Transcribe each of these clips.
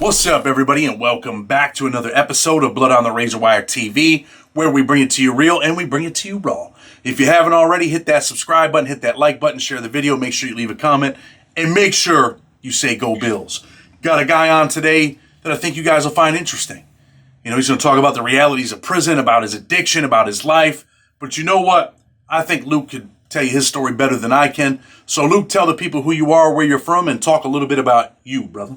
What's up, everybody, and welcome back to another episode of Blood on the Razor Wire TV, where we bring it to you real and we bring it to you raw. If you haven't already, hit that subscribe button, hit that like button, share the video, make sure you leave a comment, and make sure you say Go Bills. Got a guy on today that I think you guys will find interesting. You know, he's going to talk about the realities of prison, about his addiction, about his life. But you know what? I think Luke could tell you his story better than I can. So, Luke, tell the people who you are, where you're from, and talk a little bit about you, brother.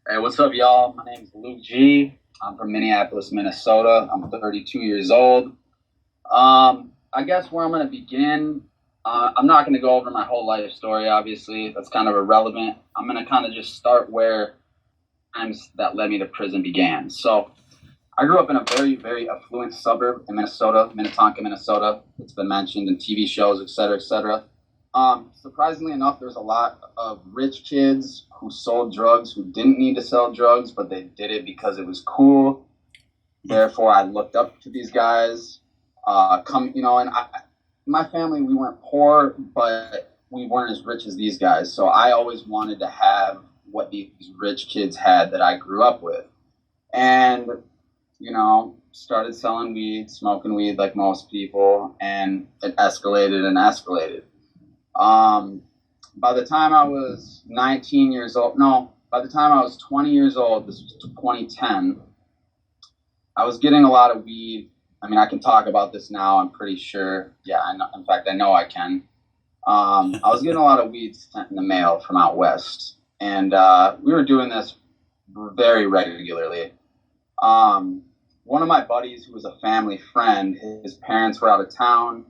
Hey, what's up, y'all? My name is Luke G. I'm from Minneapolis, Minnesota. I'm 32 years old. I guess where I'm going to begin, I'm not going to go over my whole life story, obviously. That's kind of irrelevant. I'm going to kind of just start where times that led me to prison began. So I grew up in a very, very affluent suburb in Minnesota, Minnetonka, Minnesota. It's been mentioned in TV shows, et cetera, et cetera. Surprisingly enough, there's a lot of rich kids who sold drugs who didn't need to sell drugs, but they did it because it was cool. Therefore, I looked up to these guys. My family, we weren't poor, but we weren't as rich as these guys. So I always wanted to have what these rich kids had that I grew up with. And, started selling weed, smoking weed like most people, and it escalated and escalated. By the time I was 19 years old, by the time I was 20 years old, this was 2010, I was getting a lot of weed. I mean, I can talk about this now, I'm pretty sure. Yeah, I know, in fact, I know I can. I was getting a lot of weed sent in the mail from out west, and we were doing this very regularly. One of my buddies, who was a family friend, his parents were out of town.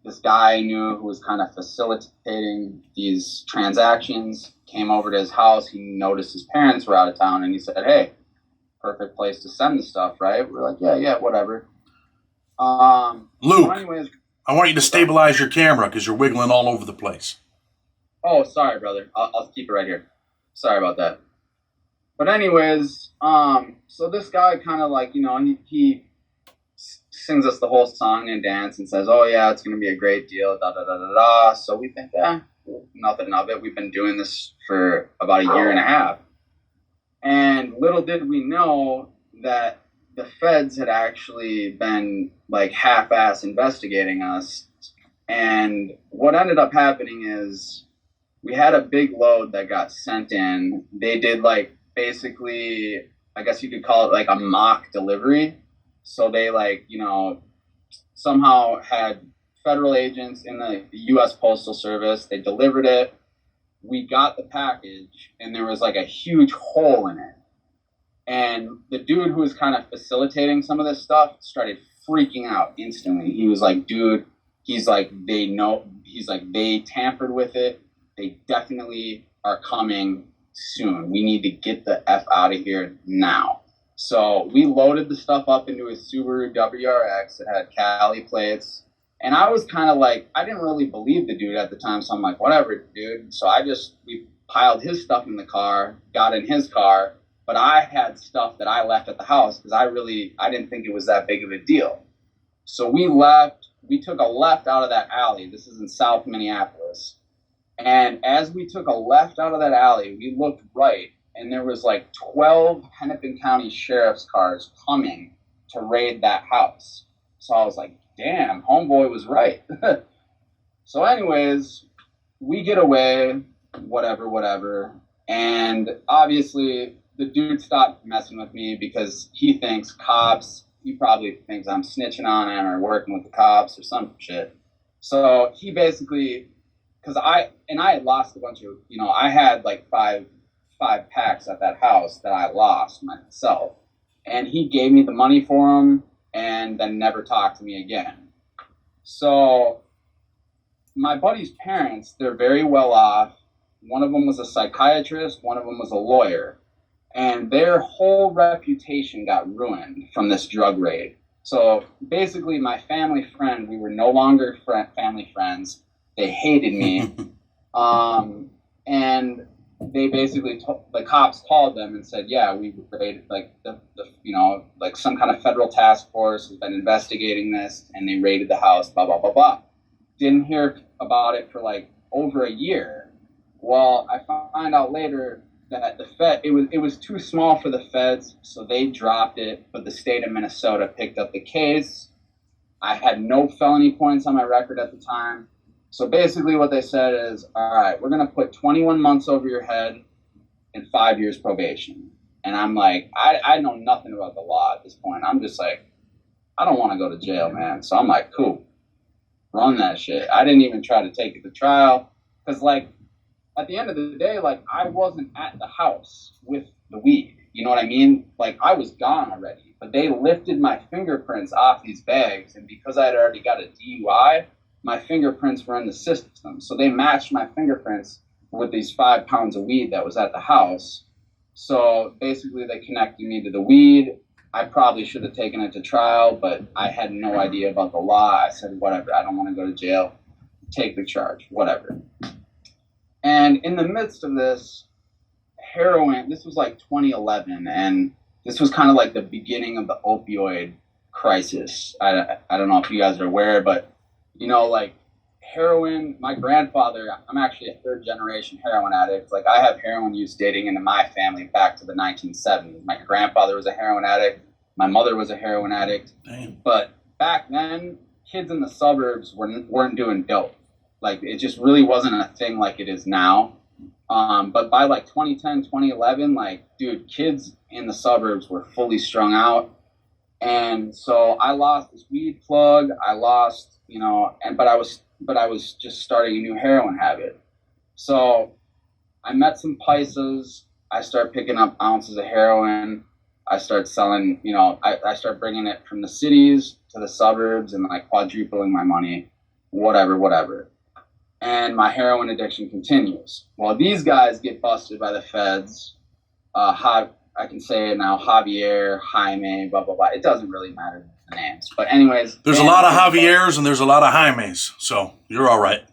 This guy I knew who was kind of facilitating these transactions came over to his house. He noticed his parents were out of town, and he said, "Hey, perfect place to send the stuff, right?" We're like, yeah, whatever. Luke, so anyways, I want you to stabilize your camera because you're wiggling all over the place. Oh, sorry, brother. I'll keep it right here. Sorry about that. But anyways, so this guy kind of like, he sings us the whole song and dance and says, "Oh yeah, it's going to be a great deal, da da da da da." So we think, nothing of it. We've been doing this for about a year and a half. And little did we know that the feds had actually been like half-ass investigating us. And what ended up happening is we had a big load that got sent in. They did basically, I guess you could call it like a mock delivery. So they somehow had federal agents in the U.S. Postal Service. They delivered it. We got the package, and there was like a huge hole in it. And the dude who was kind of facilitating some of this stuff started freaking out instantly. He was like, "Dude," they tampered with it. They definitely are coming soon. We need to get the F out of here now. So we loaded the stuff up into a Subaru WRX. It had Cali plates. And I was kind of like, I didn't really believe the dude at the time. So I'm like, whatever, dude. So we piled his stuff in the car, got in his car. But I had stuff that I left at the house because I didn't think it was that big of a deal. So we took a left out of that alley. This is in South Minneapolis. And as we took a left out of that alley, we looked right. And there was 12 Hennepin County sheriff's cars coming to raid that house. So I was like, damn, homeboy was right. So anyways, we get away, whatever. And obviously the dude stopped messing with me because he probably thinks I'm snitching on him or working with the cops or some shit. So he basically, because I had lost a bunch of, I had five packs at that house that I lost myself. And he gave me the money for them and then never talked to me again. So my buddy's parents, they're very well off. One of them was a psychiatrist, one of them was a lawyer. And their whole reputation got ruined from this drug raid. So basically my family friend, we were no longer family friends. They hated me. And they basically the cops called them and said, "Yeah, we raided some kind of federal task force has been investigating this, and they raided the house." Blah blah blah blah. Didn't hear about it for over a year. Well, I find out later that it was too small for the feds, so they dropped it, but the state of Minnesota picked up the case. I had no felony points on my record at the time. So basically what they said is, all right, we're going to put 21 months over your head and 5 years probation. And I'm like, I know nothing about the law at this point. I'm just like, I don't want to go to jail, man. So I'm like, cool, run that shit. I didn't even try to take it to trial because, like, at the end of the day, like, I wasn't at the house with the weed. You know what I mean? Like, I was gone already. But they lifted my fingerprints off these bags. And because I had already got a DUI, my fingerprints were in the system. So they matched my fingerprints with these 5 pounds of weed that was at the house. So basically they connected me to the weed. I probably should have taken it to trial, but I had no idea about the law. I said, whatever, I don't want to go to jail. Take the charge, whatever. And in the midst of this, heroin, this was like 2011, and this was kind of like the beginning of the opioid crisis. I don't know if you guys are aware, but, you know, like heroin, my grandfather, I'm actually a 3rd generation heroin addict. Like, I have heroin use dating into my family back to the 1970s. My grandfather was a heroin addict. My mother was a heroin addict. Damn. But back then, kids in the suburbs weren't doing dope. Like, it just really wasn't a thing like it is now. But by like 2010, 2011, like, dude, kids in the suburbs were fully strung out. And so I lost this weed plug. I lost, you know, but I was just starting a new heroin habit. So I met some paisas. I started picking up ounces of heroin. I started selling, you know, I started bringing it from the cities to the suburbs and like quadrupling my money, whatever. And my heroin addiction continues. Well, these guys get busted by the feds. I can say it now, Javier, Jaime, blah, blah, blah. It doesn't really matter the names. But anyways. There's a lot of Javiers and there's a lot of Jaimes, so you're all right.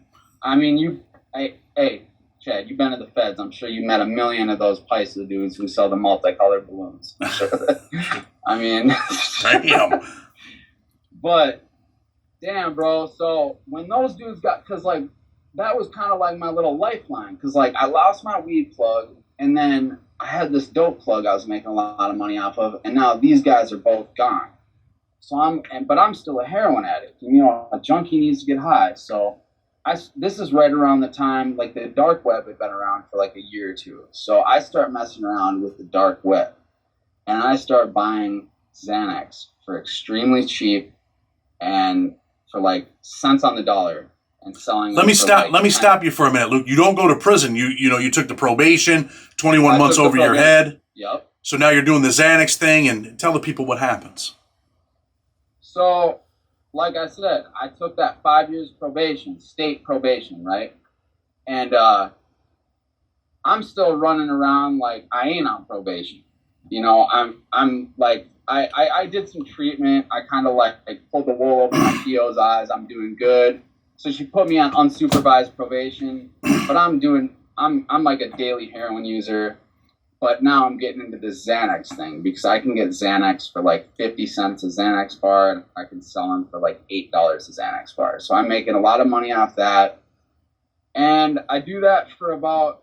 I mean, hey, Chad, you've been to the feds. I'm sure you met a million of those Paisa dudes who sell the multicolored balloons. I'm sure I mean. Damn. But, damn, bro. So when those dudes because, like, that was kind of like my little lifeline. Because, like, I lost my weed plug, and then I had this dope plug I was making a lot of money off of, and now these guys are both gone. So but I'm still a heroin addict. And, you know, a junkie needs to get high. So this is right around the time, like, the dark web had been around for like a year or two. So I start messing around with the dark web, and I start buying Xanax for extremely cheap and for like cents on the dollar. And selling. Let me stop you for a minute, Luke. You don't go to prison. You took the probation, 21 months over your head. Yep. So now you're doing the Xanax thing, and tell the people what happens. So, like I said, I took that 5 years probation, state probation, right? And I'm still running around like I ain't on probation. You know, I'm like I did some treatment. I kind of like pulled the wool over my PO's eyes. I'm doing good. So she put me on unsupervised probation, but I'm like a daily heroin user, but now I'm getting into this Xanax thing because I can get Xanax for like 50 cents a Xanax bar, and I can sell them for like $8 a Xanax bar. So I'm making a lot of money off that, and I do that for about,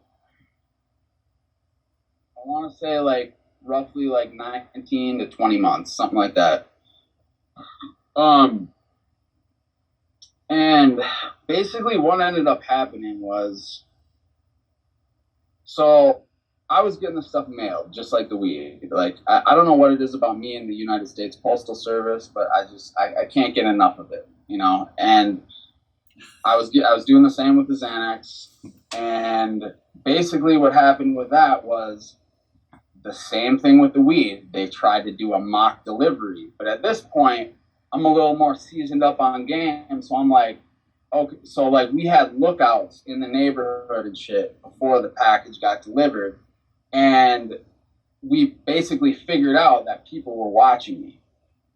I want to say like roughly like 19 to 20 months, something like that. And basically what ended up happening was, so I was getting the stuff mailed, just like the weed. Like, I don't know what it is about me and the United States Postal Service, but I can't get enough of it, you know? And I was doing the same with the Xanax. And basically what happened with that was the same thing with the weed. They tried to do a mock delivery. But at this point, I'm a little more seasoned up on game, so I'm like, okay, so like we had lookouts in the neighborhood and shit before the package got delivered, and we basically figured out that people were watching me.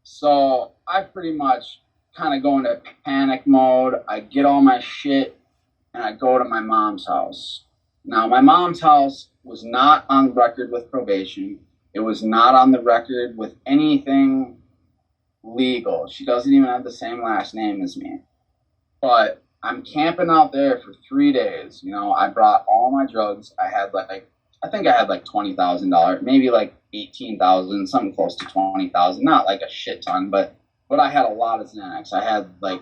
So I pretty much kind of go into panic mode. I get all my shit, and I go to my mom's house. Now, my mom's house was not on record with probation. It was not on the record with anything legal. She doesn't even have the same last name as me. But I'm camping out there for 3 days. You know, I brought all my drugs. I I think I had like $20,000, maybe like 18,000, something close to 20,000. Not like a shit ton, but I had a lot of Xanax. I had like,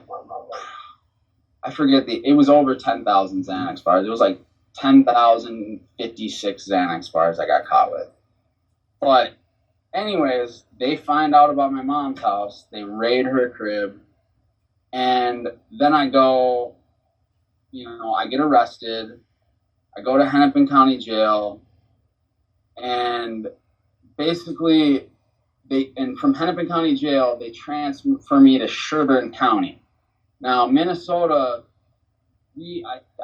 I forget it was over 10,000 Xanax bars. It was like 10,056 Xanax bars I got caught with. But anyways, they find out about my mom's house. They raid her crib. And then I go, I get arrested. I go to Hennepin County Jail. And basically, from Hennepin County Jail, they transfer me to Sherburne County. Now, Minnesota,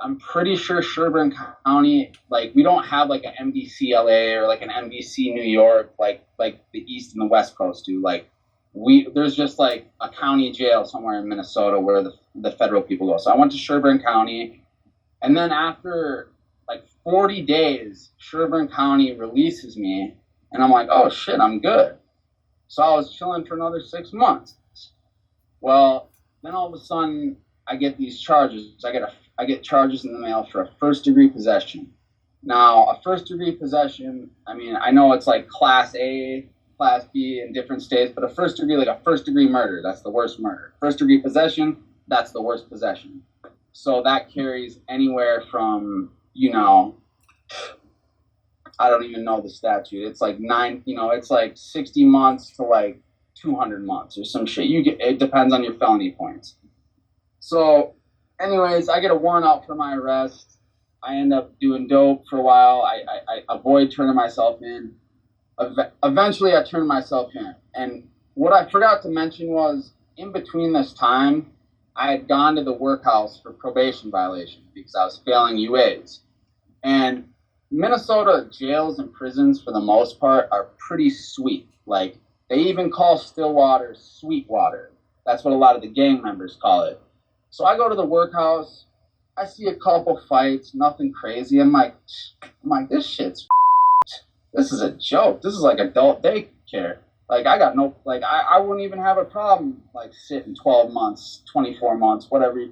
I'm pretty sure Sherburne County, like, we don't have like an MDC LA or like an MDC New York, like the East and the West Coast do. Like, there's just like a county jail somewhere in Minnesota where the federal people go. So I went to Sherburne County, and then after like 40 days, Sherburne County releases me, and I'm like, oh shit, I'm good. So I was chilling for another 6 months. Well, then all of a sudden, I get these charges. I get charges in the mail for a first-degree possession. Now, a first-degree possession, I mean, I know it's like Class A, Class B in different states, but a first-degree murder, that's the worst murder. First-degree possession, that's the worst possession. So that carries anywhere from, I don't even know the statute. It's like it's like 60 months to like 200 months or some shit. It depends on your felony points. So, anyways, I get a warrant out for my arrest. I end up doing dope for a while. I avoid turning myself in. Eventually, I turned myself in. And what I forgot to mention was, in between this time, I had gone to the workhouse for probation violation because I was failing UAs. And Minnesota jails and prisons, for the most part, are pretty sweet. Like, they even call Stillwater Sweetwater. That's what a lot of the gang members call it. So I go to the workhouse. I see a couple fights, nothing crazy. I'm like, this is a joke. This is like adult daycare. Like, I got no, like, I wouldn't even have a problem, like, sitting 12 months, 24 months, whatever,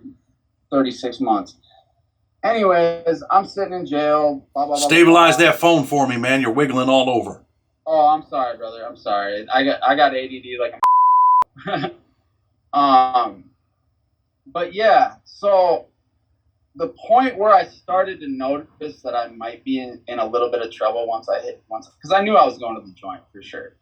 36 months. Anyways, I'm sitting in jail. Blah, blah, blah, Stabilize blah. that phone for me, man. You're wiggling all over. Oh, I'm sorry, brother. I'm sorry. I got ADD like a But yeah, so the point where I started to notice that I might be in a little bit of trouble because I knew I was going to the joint for sure.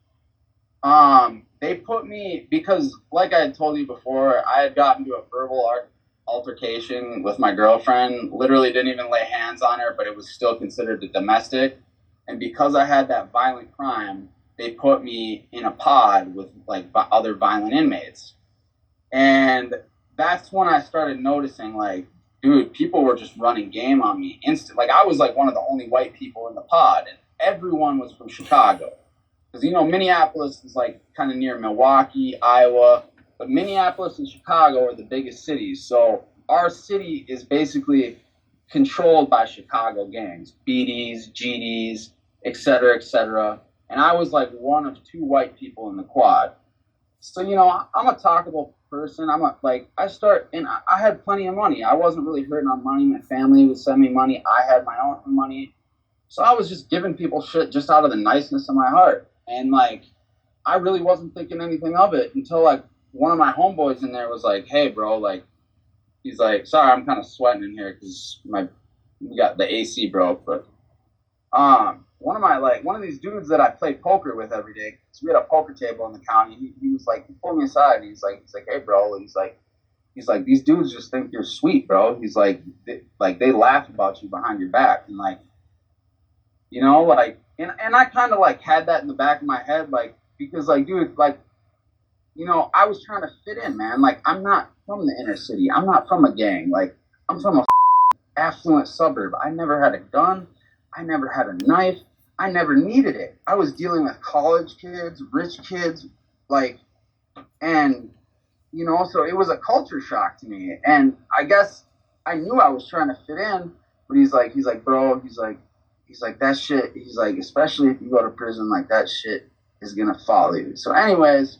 They put me, because like I had told you before, I had gotten to a verbal altercation with my girlfriend, literally didn't even lay hands on her, but it was still considered a domestic. And because I had that violent crime, they put me in a pod with like other violent inmates. And that's when I started noticing, like, dude, people were just running game on me instant. Like, I was like one of the only white people in the pod, and everyone was from Chicago. Because, Minneapolis is like kind of near Milwaukee, Iowa, but Minneapolis and Chicago are the biggest cities. So our city is basically controlled by Chicago gangs, BDs, GDs, et cetera, et cetera. And I was like one of two white people in the quad. So, I'm a talkable person. I had plenty of money. I wasn't really hurting on money. My family would send me money. I had my own money. So I was just giving people shit just out of the niceness of my heart. And like, I really wasn't thinking anything of it until like one of my homeboys in there was like, hey bro, like, he's like, sorry, I'm kind of sweating in here because we got the AC broke, but one of these dudes that I play poker with every day, because we had a poker table in the county, he was like, he pulled me aside and he's like, hey bro, he's like, these dudes just think you're sweet, bro. He's like, they laugh about you behind your back. And like, and I kind of like had that in the back of my head, like, because like, dude, like, I was trying to fit in, man. Like, I'm not from the inner city. I'm not from a gang. Like, I'm from a affluent suburb. I never had a gun. I never had a knife. I never needed it. I was dealing with college kids, rich kids, like, and, so it was a culture shock to me. And I guess I knew I was trying to fit in, but he's like, bro, he's like, that shit, he's like, especially if you go to prison, like, that shit is going to follow you. So anyways,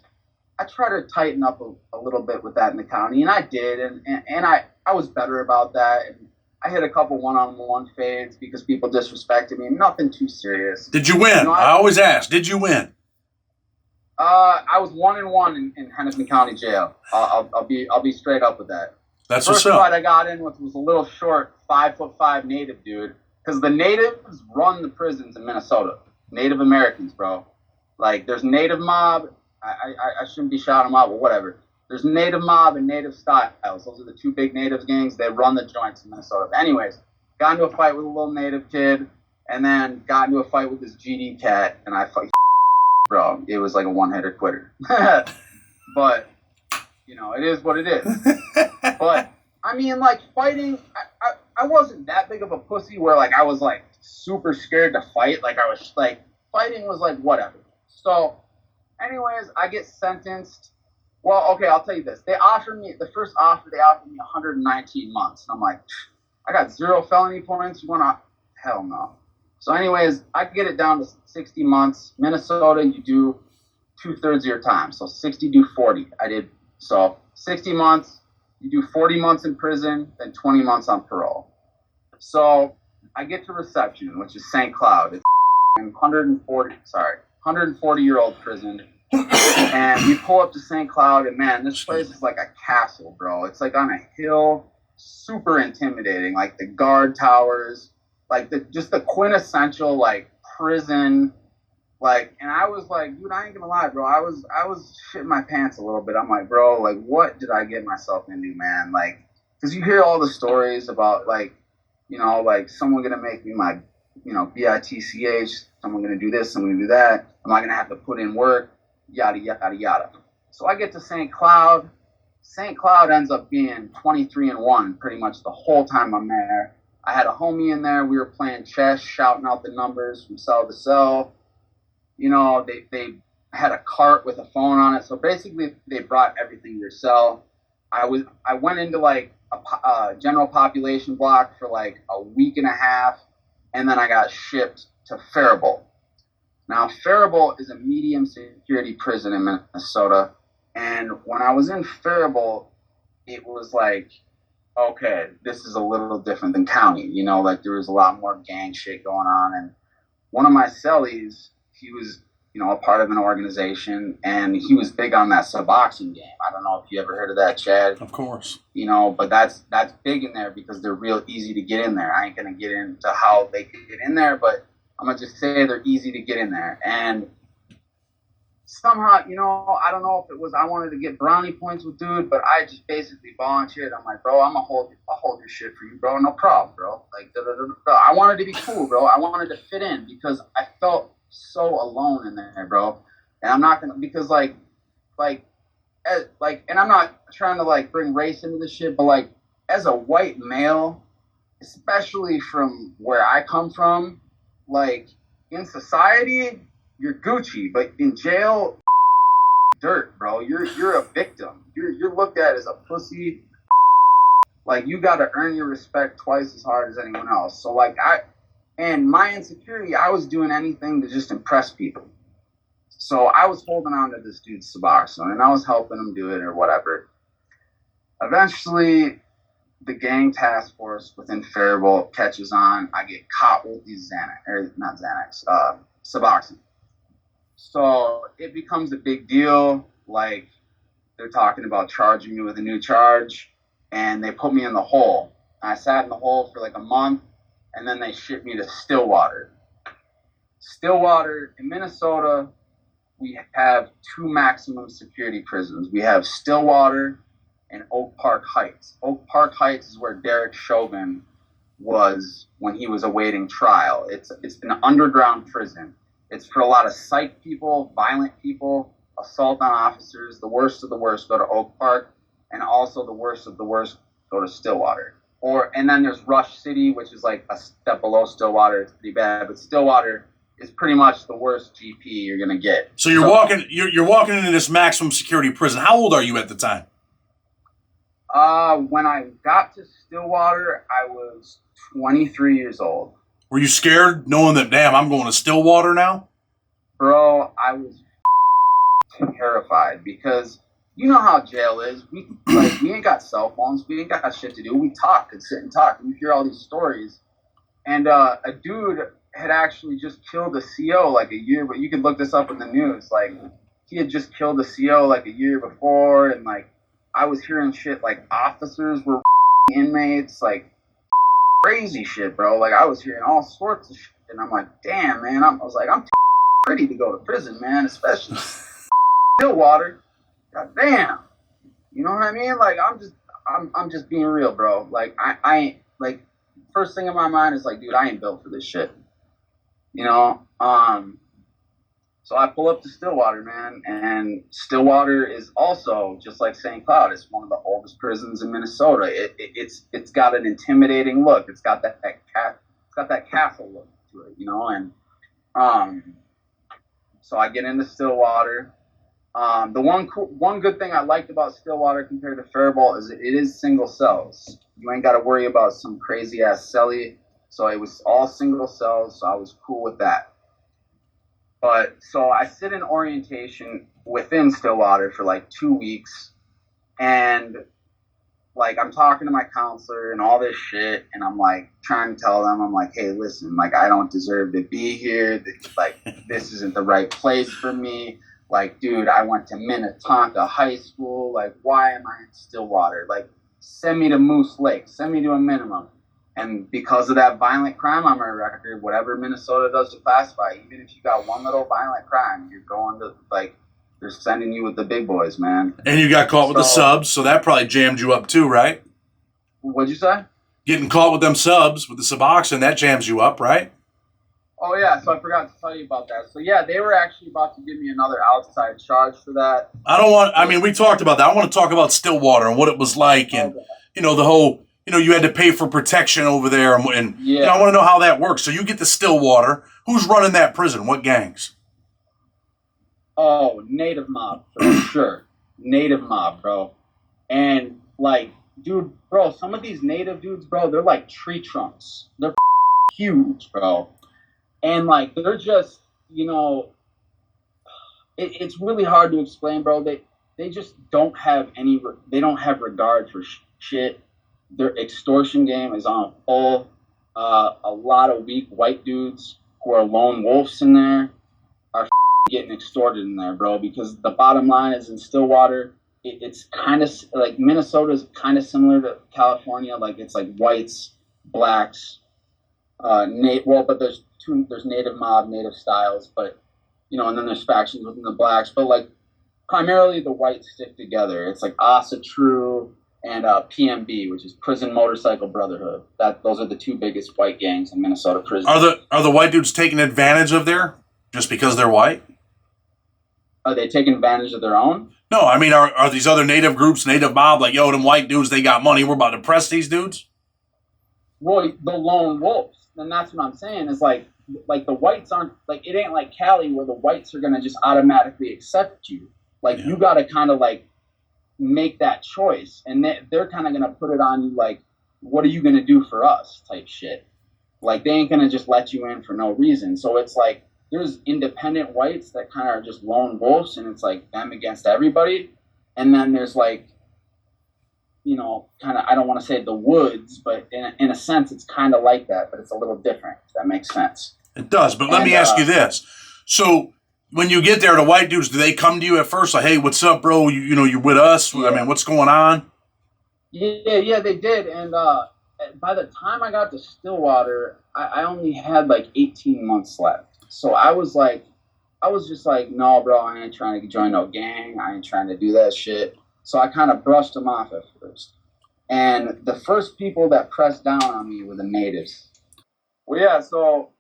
I tried to tighten up a little bit with that in the county, and I did, and I was better about that. And I hit a couple one-on-one fades because people disrespected me. Nothing too serious. Did you win? I always ask, did you win? I was 1-1 in Hennepin County Jail. I'll be straight up with that. That's First what's up. fight I got in with was a little short 5'5" native dude. Because the natives run the prisons in Minnesota. Native Americans, bro. Like, there's Native Mob. I shouldn't be shouting them out, but whatever. There's Native Mob and Native Styles. Those are the two big Natives gangs. They run the joints in Minnesota. But anyways, got into a fight with a little Native kid, and then got into a fight with this GD cat, and I fucking bro. It was like a one-hitter quitter. But, you know, it is what it is. But, I mean, like, fighting, I wasn't that big of a pussy where, like, I was, like, super scared to fight. Like, I was, like, fighting was, like, whatever. So, anyways, I get sentenced. Well, okay, I'll tell you this. The first offer, they offered me 119 months. And I'm like, I got 0 felony points. You want to? Hell no. So, anyways, I get it down to 60 months. Minnesota, you do 2/3 of your time. So, 60 do 40. I did. So, 60 months. You do 40 months in prison, then 20 months on parole. So I get to reception, which is St. Cloud. It's 140-year-old prison. And we pull up to St. Cloud, and man, this place is like a castle, bro. It's like on a hill, super intimidating. Like the guard towers, like just the quintessential like prison. Like, and I was like, dude, I ain't gonna lie, bro. I was shitting my pants a little bit. I'm like, bro, like, what did I get myself into, man? Like, because you hear all the stories about, like, you know, like, someone gonna make me my, you know, BITCH, someone gonna do this, someone gonna do that. Am I gonna have to put in work? Yada, yada, yada. So I get to St. Cloud. St. Cloud ends up being 23-1 pretty much the whole time I'm there. I had a homie in there. We were playing chess, shouting out the numbers from cell to cell. You know, they had a cart with a phone on it. So basically, they brought everything to your cell. I went into like a general population block for like a week and a half, and then I got shipped to Faribault. Now, Faribault is a medium security prison in Minnesota, and when I was in Faribault, it was like, okay, this is a little different than county. You know, like there was a lot more gang shit going on, and one of my cellies, he was, you know, a part of an organization, and he was big on that Suboxone game. I don't know if you ever heard of that, Chad. Of course. You know, but that's big in there because they're real easy to get in there. I ain't going to get into how they can get in there, but I'm going to just say they're easy to get in there. And somehow, you know, I don't know if it was I wanted to get brownie points with dude, but I just basically volunteered. I'm like, bro, I'll hold your shit for you, bro. No problem, bro. Like, I wanted to be cool, bro. I wanted to fit in because I felt so alone in there, bro. And I'm not gonna, because and I'm not trying to like bring race into this shit, but like as a white male, especially from where I come from, like in society, you're Gucci, but in jail, dirt, bro. You're a victim. You're looked at as a pussy. Like you got to earn your respect twice as hard as anyone else. So like and my insecurity, I was doing anything to just impress people. So I was holding on to this dude's Suboxone, and I was helping him do it or whatever. Eventually, the gang task force within Faribault catches on. I get caught with these Suboxone. So it becomes a big deal. Like, they're talking about charging me with a new charge, and they put me in the hole. I sat in the hole for like a month. And then they shipped me to Stillwater. Stillwater, in Minnesota, we have 2 maximum security prisons. We have Stillwater and Oak Park Heights. Oak Park Heights is where Derek Chauvin was when he was awaiting trial. It's an underground prison. It's for a lot of psych people, violent people, assault on officers. The worst of the worst go to Oak Park, and also the worst of the worst go to Stillwater. And then there's Rush City, which is like a step below Stillwater. It's pretty bad, but Stillwater is pretty much the worst GP you're gonna get. So you're walking into this maximum security prison. How old are you at the time? When I got to Stillwater, I was 23 years old. Were you scared knowing that, damn, I'm going to Stillwater now? Bro, I was terrified because you know how jail is. We ain't got cell phones. We ain't got shit to do. We talk and sit and talk. And we hear all these stories. And a dude had actually just killed a CO like a year, but you could look this up in the news. Like, he had just killed a CO like a year before, and like I was hearing shit like officers were inmates, like crazy shit, bro. Like, I was hearing all sorts of shit, and I'm like, damn, man. I was like, I'm ready to go to prison, man, especially Stillwater. God damn. You know what I mean? Like, I'm just being real, bro. Like, I ain't, like, first thing in my mind is like, dude, I ain't built for this shit. You know? So I pull up to Stillwater, man, and Stillwater is also, just like St. Cloud, it's one of the oldest prisons in Minnesota. It's got an intimidating look. It's got that castle look to it, you know? And so I get into Stillwater. The one good thing I liked about Stillwater compared to Faribault is it is single cells. You ain't got to worry about some crazy ass celly. So it was all single cells, so I was cool with that. But so I sit in orientation within Stillwater for like 2 weeks, and like I'm talking to my counselor and all this shit, and I'm like trying to tell them, I'm like, hey, listen, like I don't deserve to be here. Like, this isn't the right place for me. Like, dude, I went to Minnetonka High School. Like, why am I in Stillwater? Like, send me to Moose Lake. Send me to a minimum. And because of that violent crime on my record, whatever Minnesota does to classify, even if you got one little violent crime, you're going to, like, they're sending you with the big boys, man. And you got caught with the subs, so that probably jammed you up too, right? What'd you say? Getting caught with them subs, with the Suboxone, that jams you up, right? Oh, yeah, so I forgot to tell you about that. So, yeah, they were actually about to give me another outside charge for that. We talked about that. I want to talk about Stillwater and what it was like, and, you know, the whole, you know, you had to pay for protection over there, and yeah. You know, I want to know how that works. So you get to Stillwater. Who's running that prison? What gangs? Oh, native mob, for sure. Native mob, bro. And, like, dude, bro, some of these native dudes, bro, they're like tree trunks. They're huge, bro. And, like, they're just, you know, it's really hard to explain, bro. They just don't have they don't have regard for shit. Their extortion game is on full. A lot of weak white dudes who are lone wolves in there are getting extorted in there, bro, because the bottom line is in Stillwater, it's kind of like Minnesota is kind of similar to California. Like, it's like whites, blacks, but there's native mob, native styles, but, you know, and then there's factions within the blacks, but like primarily the whites stick together. It's like Asa True and PMB, which is Prison Motorcycle Brotherhood. Those are the two biggest white gangs in Minnesota prison. Are the white dudes taking advantage of there just because they're white? Are they taking advantage of their own? No, I mean, are these other native groups, native mob, like, yo, them white dudes, they got money, we're about to press these dudes? Well, the lone wolves. And that's what I'm saying is like the whites aren't, like, it ain't like Cali where the whites are going to just automatically accept you. Like, you got to kind of like make that choice. And they're kind of going to put it on you like, what are you going to do for us type shit. Like, they ain't going to just let you in for no reason. So it's like, there's independent whites that kind of are just lone wolves, and it's like them against everybody. And then there's like, you know, kind of, I don't want to say the woods, but in a sense, it's kind of like that, but it's a little different, if that makes sense. It does, but let me ask you this. So when you get there, the white dudes, do they come to you at first like, hey, what's up, bro? You know, you're with us? Yeah. I mean, what's going on? Yeah, they did. And by the time I got to Stillwater, I only had like 18 months left. So I was just like, no, bro, I ain't trying to join no gang. I ain't trying to do that shit. So I kind of brushed them off at first. And the first people that pressed down on me were the natives. Well, yeah, so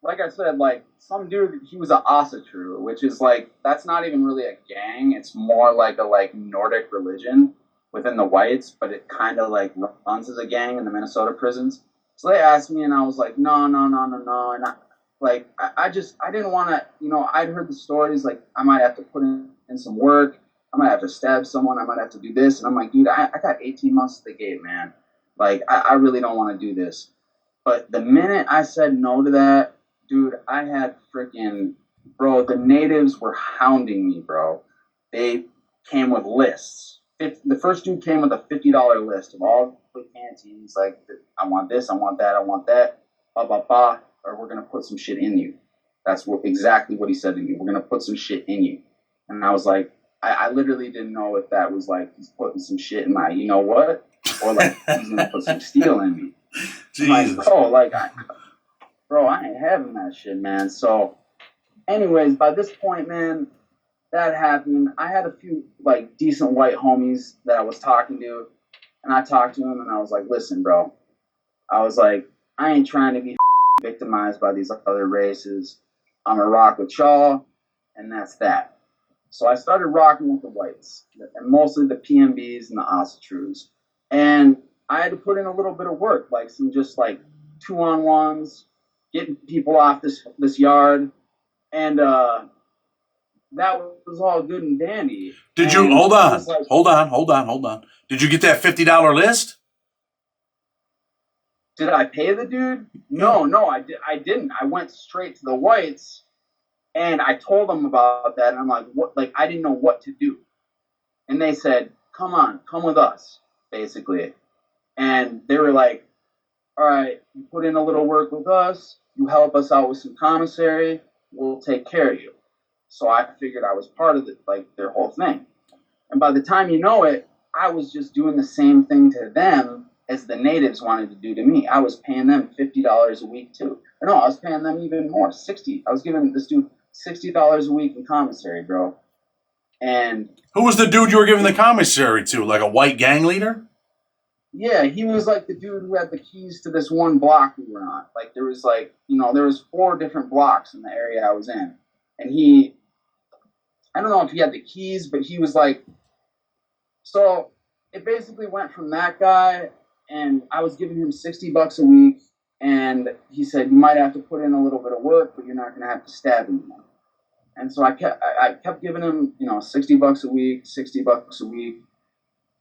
like I said, like some dude, he was an Asatru, which is like, that's not even really a gang. It's more like a Nordic religion within the whites, but it kind of like runs as a gang in the Minnesota prisons. So they asked me and I was like, no. And I didn't want to, you know, I'd heard the stories, like I might have to put in some work. I might have to stab someone. I might have to do this. And I'm like, dude, I got 18 months to the game, man. Like, I really don't want to do this. But the minute I said no to that, dude, I had freaking, bro, the natives were hounding me, bro. They came with lists. The first dude came with a $50 list of all the canteens. Like, I want this, I want that, I want that, blah, blah, blah, or we're going to put some shit in you. That's exactly what he said to me. We're going to put some shit in you. And I was like, I literally didn't know if that was like he's putting some shit in my, you know what? Or like he's going to put some steel in me. Jesus. Like, bro, I ain't having that shit, man. So anyways, by this point, man, that happened. I had a few like decent white homies that I was talking to, and I talked to them and I was like, listen, bro, I was like, I ain't trying to be victimized by these other races. I'm gonna rock with y'all, and that's that. So I started rocking with the whites, and mostly the PMBs and the Ossitrus. And I had to put in a little bit of work, like some just like 2-on-1s, getting people off this yard, and that was all good and dandy. Did you hold on? Did you get that $50 list? Did I pay the dude? No, I didn't. I went straight to the whites, and I told them about that. And I'm like, what? Like, I didn't know what to do. And they said, come with us, basically. And they were like, all right, you put in a little work with us. You help us out with some commissary. We'll take care of you. So I figured I was part of their whole thing. And by the time you know it, I was just doing the same thing to them as the natives wanted to do to me. I was paying them $50 a week too. Or no, I was paying them even more, $60. I was giving this dude $60 a week in commissary, bro. And who was the dude you were giving the commissary to? Like a white gang leader? Yeah, he was like the dude who had the keys to this one block we were on. Like there was like, there was 4 different blocks in the area I was in. And I don't know if he had the keys, but he was like, so it basically went from that guy, and I was giving him $60 a week, and he said, you might have to put in a little bit of work, but you're not going to have to stab anyone. And so I kept giving him, $60 a week, $60 a week,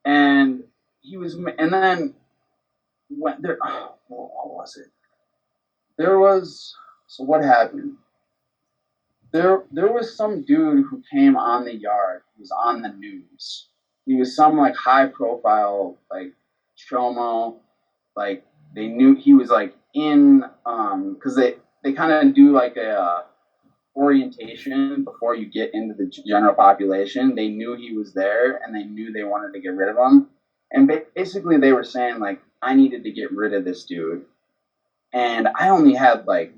and then when there, what was it? So what happened? There was some dude who came on the yard. He was on the news. He was some like high profile like chomo. Like they knew he was like in because they kind of do like a orientation before you get into the general population. They knew he was there, and they knew they wanted to get rid of him. And basically they were saying like I needed to get rid of this dude, and I only had like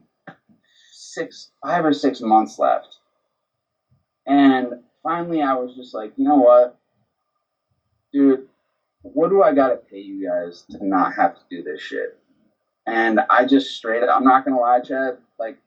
5 or 6 months left. And finally I was just like, you know what, dude, what do I gotta pay you guys to not have to do this shit? And I just straight up, I'm not gonna lie, Chad, like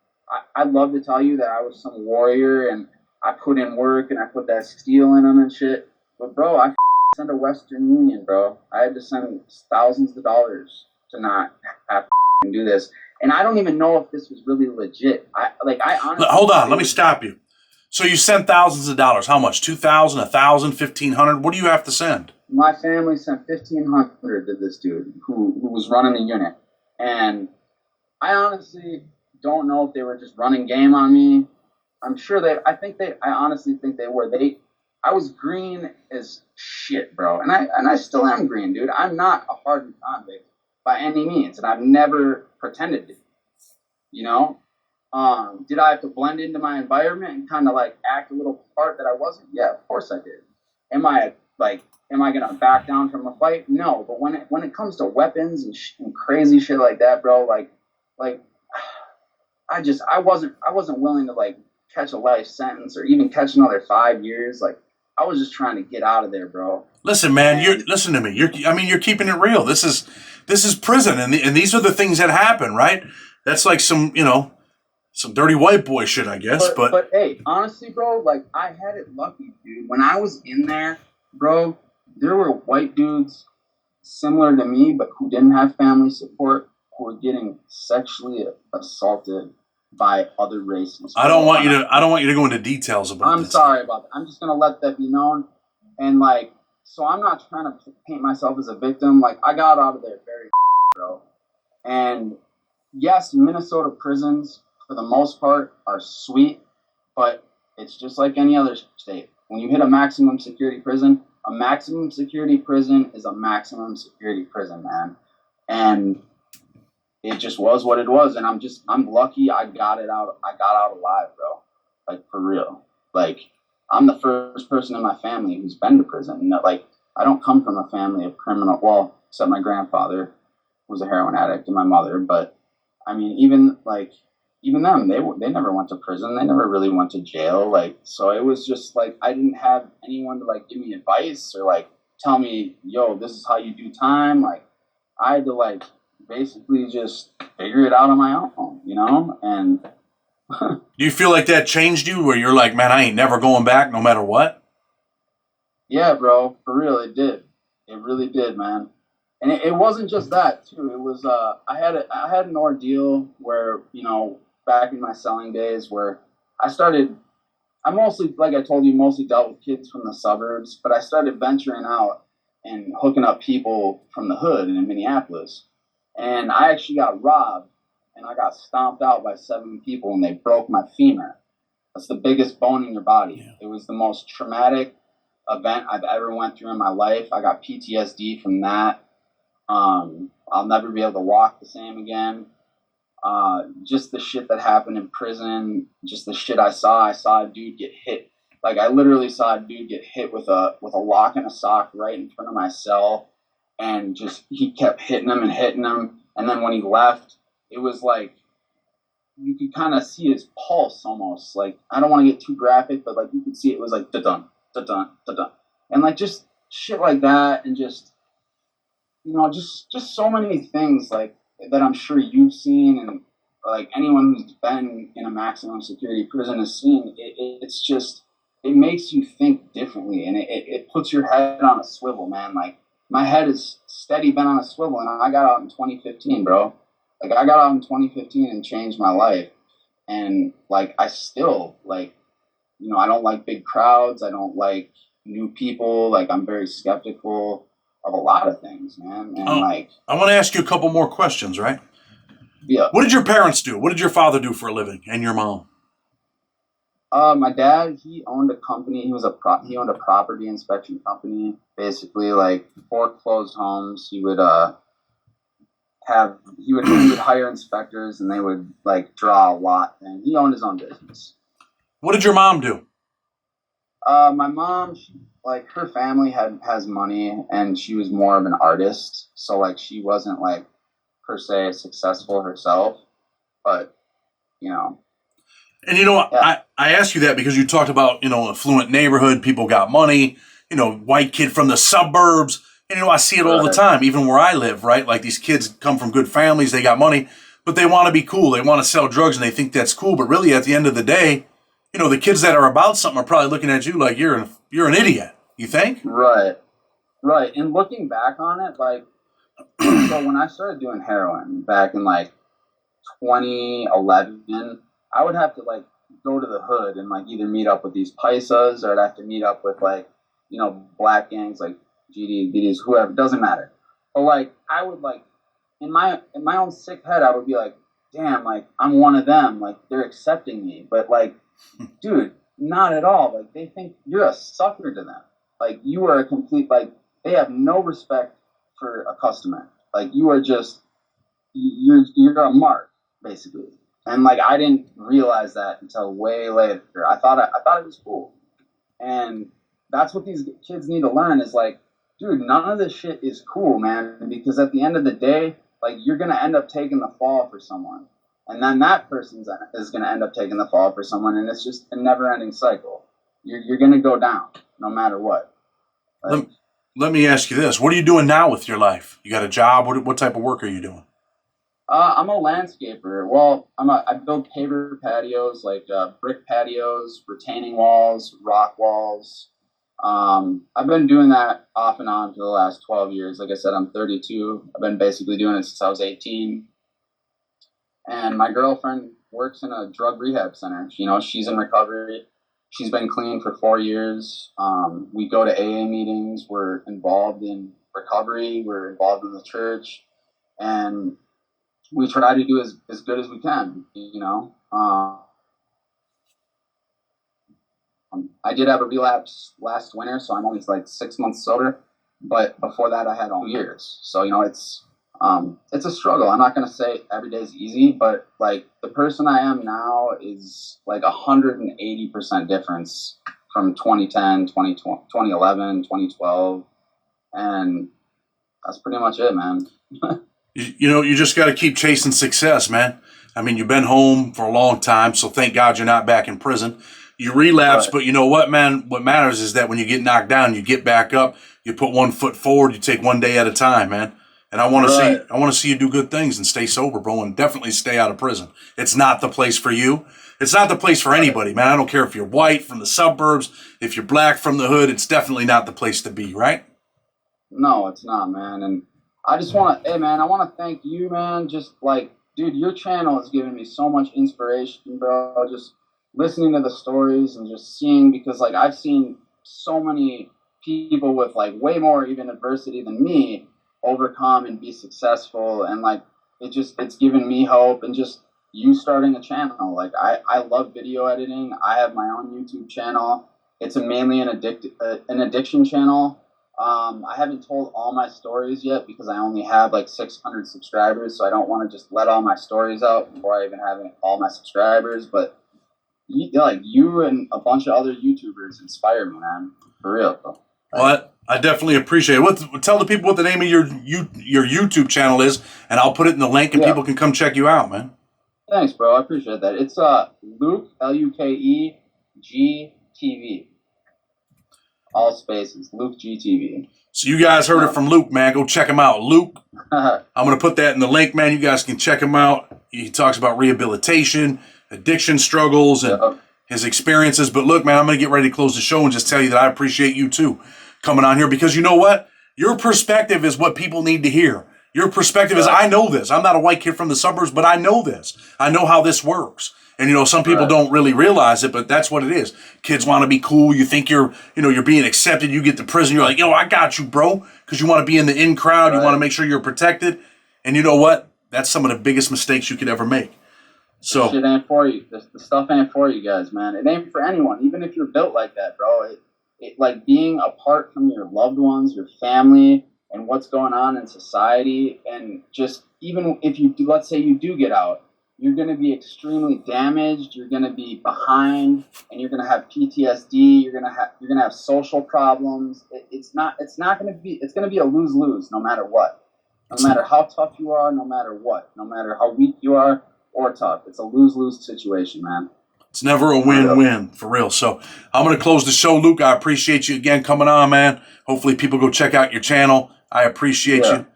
I'd love to tell you that I was some warrior and I put in work and I put that steel in them and shit, but bro, I sent a Western Union, bro. I had to send thousands of dollars to not have to do this. And I don't even know if this was really legit. I honestly... Hold on, let me stop you. So you sent thousands of dollars. How much? 2,000, 1,000, 1,500? What do you have to send? My family sent 1,500 to this dude who was running the unit. And I honestly don't know if they were just running game on me. I'm sure I honestly think they were. I was green as shit, bro. And I still am green, dude. I'm not a hardened convict by any means, and I've never pretended to, did I have to blend into my environment and kind of like act a little part that I wasn't? Yeah, of course I did. Am I gonna back down from a fight? No. But when it comes to weapons and crazy shit like that, bro, I wasn't willing to like catch a life sentence or even catch another 5 years. Like I was just trying to get out of there, bro. Listen, man, listen to me. You're keeping it real. This is prison, and these are the things that happen, right? That's like some dirty white boy shit, I guess. But hey, honestly, bro, like I had it lucky, dude. When I was in there, bro, there were white dudes similar to me, but who didn't have family support, who were getting sexually assaulted by other races. I don't want you to go into details about this. I'm sorry about that. I'm just gonna let that be known. And like, so I'm not trying to paint myself as a victim. Like I got out of there very bro. And yes, Minnesota prisons for the most part are sweet, but it's just like any other state. when you hit a maximum security prison is a maximum security prison, man. And it just was what it was. And I'm lucky I got out alive, bro. Like, for real. Like, I'm the first person in my family who's been to prison. Like, I don't come from a family of criminal, well, except my grandfather was a heroin addict and my mother. But I mean, even them, they never went to prison. They never really went to jail. Like, so it was just like, I didn't have anyone to like give me advice or like tell me, yo, this is how you do time. Like, I had to like basically just figure it out on my own, you know? And do you feel like that changed you where you're like, man, I ain't never going back no matter what? Yeah, bro, for real, it did. It really did, man. And it wasn't just that too. It was I had an ordeal where, you know, back in my selling days where I mostly, like I told you, mostly dealt with kids from the suburbs, but I started venturing out and hooking up people from the hood in Minneapolis. And I actually got robbed and I got stomped out by 7 people and they broke my femur. That's the biggest bone in your body. Yeah. It was the most traumatic event I've ever went through in my life. I got PTSD from that. I'll never be able to walk the same again. Just the shit that happened in prison, just the shit I saw a dude get hit. Like, I literally saw a dude get hit with a lock and a sock right in front of my cell, and just he kept hitting him. And then when he left, it was like you could kind of see his pulse almost. Like, I don't want to get too graphic, but like you could see it was like da-dun, da-dun, da-dun. And like just shit like that, and just, you know, just so many things like that I'm sure you've seen, and like anyone who's been in a maximum security prison has seen. It's just, it makes you think differently, and it puts your head on a swivel, man. Like, my head is steady been on a swivel, and I got out in 2015, bro. Like, I got out in 2015 and changed my life. And like, I still, like, you know, I don't like big crowds. I don't like new people. Like, I'm very skeptical of a lot of things, man. And like, I want to ask you a couple more questions, right? Yeah. What did your parents do? What did your father do for a living, and your mom? My dad, he owned a company. He owned a property inspection company. Basically, like, foreclosed homes. He would hire inspectors, and they would like draw a lot. And he owned his own business. What did your mom do? My mom, like, her family has money, and she was more of an artist. So like, she wasn't like per se successful herself, but you know. And you know what? Yeah. I ask you that because you talked about, you know, affluent neighborhood, people got money, you know, white kid from the suburbs. And, you know, I see it all the time, even where I live, right? Like, these kids come from good families, they got money, but they want to be cool. They want to sell drugs, and they think that's cool. But really, at the end of the day, you know, the kids that are about something are probably looking at you like you're an idiot. You think? Right. And looking back on it, like, so when I started doing heroin back in like 2011, I would have to like go to the hood and like either meet up with these paisas, or I'd have to meet up with, like, you know, black gangs like GDs, BDs, whoever, doesn't matter. But like, I would like, in my own sick head, I would be like, damn, like, I'm one of them, like, they're accepting me. But like, dude, not at all. Like, they think you're a sucker to them. Like, you are a complete, like, they have no respect for a customer. Like, you are just, you're a mark, basically. And like, I didn't realize that until way later. I thought it was cool. And that's what these kids need to learn is like, dude, none of this shit is cool, man. Because at the end of the day, like, you're going to end up taking the fall for someone. And then that person is going to end up taking the fall for someone. And it's just a never ending cycle. You're going to go down no matter what. Like, let me ask you this. What are you doing now with your life? You got a job? What type of work are you doing? I'm a landscaper. Well, I build paver patios, like brick patios, retaining walls, rock walls. I've been doing that off and on for the last 12 years. Like I said, I'm 32. I've been basically doing it since I was 18. And my girlfriend works in a drug rehab center. You know, she's in recovery. She's been clean for 4 years. We go to AA meetings. We're involved in recovery. We're involved in the church. And we try to do as good as we can, you know. I did have a relapse last winter, so I'm only like 6 months sober. But before that, I had all years. So, it's a struggle. I'm not going to say every day is easy, but like the person I am now is like 180% difference from 2010, 2011, 2012. And that's pretty much it, man. You just got to keep chasing success, man. I mean, you've been home for a long time, so thank God you're not back in prison. You relapse, Right. but you know what, man? What matters is that when you get knocked down, you get back up, you put one foot forward, you take one day at a time, man. And I want to see you do good things and stay sober, bro, and definitely stay out of prison. It's not the place for you. It's not the place for anybody, man. I don't care if you're white from the suburbs, if you're black from the hood. It's definitely not the place to be, right? No, it's not, man. And I just want to, hey, man, I want to thank you, man. Just like, dude, your channel has given me so much inspiration, bro. Just listening to the stories and just seeing, because like I've seen so many people with like way more even adversity than me overcome and be successful, and like it's given me hope. And just you starting a channel, like I love video editing. I have my own YouTube channel. It's mainly an addiction channel. I haven't told all my stories yet because I only have like 600 subscribers, so I don't want to just let all my stories out before I even have all my subscribers. But you and a bunch of other YouTubers inspire me, man, for real. Well, I definitely appreciate it. Tell the people what the name of your YouTube channel is, and I'll put it in the link, and people can come check you out, man. Thanks, bro. I appreciate that. It's Luke, Lukeg TV. All spaces, Luke GTV. So you guys heard it from Luke, man. Go check him out. Luke, I'm going to put that in the link, man. You guys can check him out. He talks about rehabilitation, addiction struggles, and his experiences. But look, man, I'm going to get ready to close the show and just tell you that I appreciate you, too, coming on here. Because you know what? Your perspective is what people need to hear. Your perspective is, I know this. I'm not a white kid from the suburbs, but I know this. I know how this works. And, some people don't really realize it, but that's what it is. Kids want to be cool. You think you're being accepted. You get to prison. You're like, I got you, bro. Because you want to be in the in crowd. You want to make sure you're protected. And you know what? That's some of the biggest mistakes you could ever make. So this shit ain't for you. The stuff ain't for you guys, man. It ain't for anyone. Even if you're built like that, bro. It like being apart from your loved ones, your family, and what's going on in society. And just even if let's say you do get out, you're going to be extremely damaged. You're going to be behind, and you're going to have PTSD. You're going to have social problems. It's going to be a lose-lose no matter what. No matter how tough you are, no matter what, no matter how weak you are or tough, it's a lose-lose situation, man. It's never a win-win, for real. So I'm going to close the show, Luke. I appreciate you again coming on, man. Hopefully people go check out your channel. I appreciate you.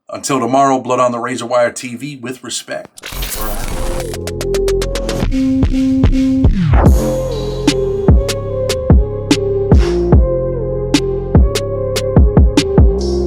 Until tomorrow, Blood on the Razor Wire TV with respect.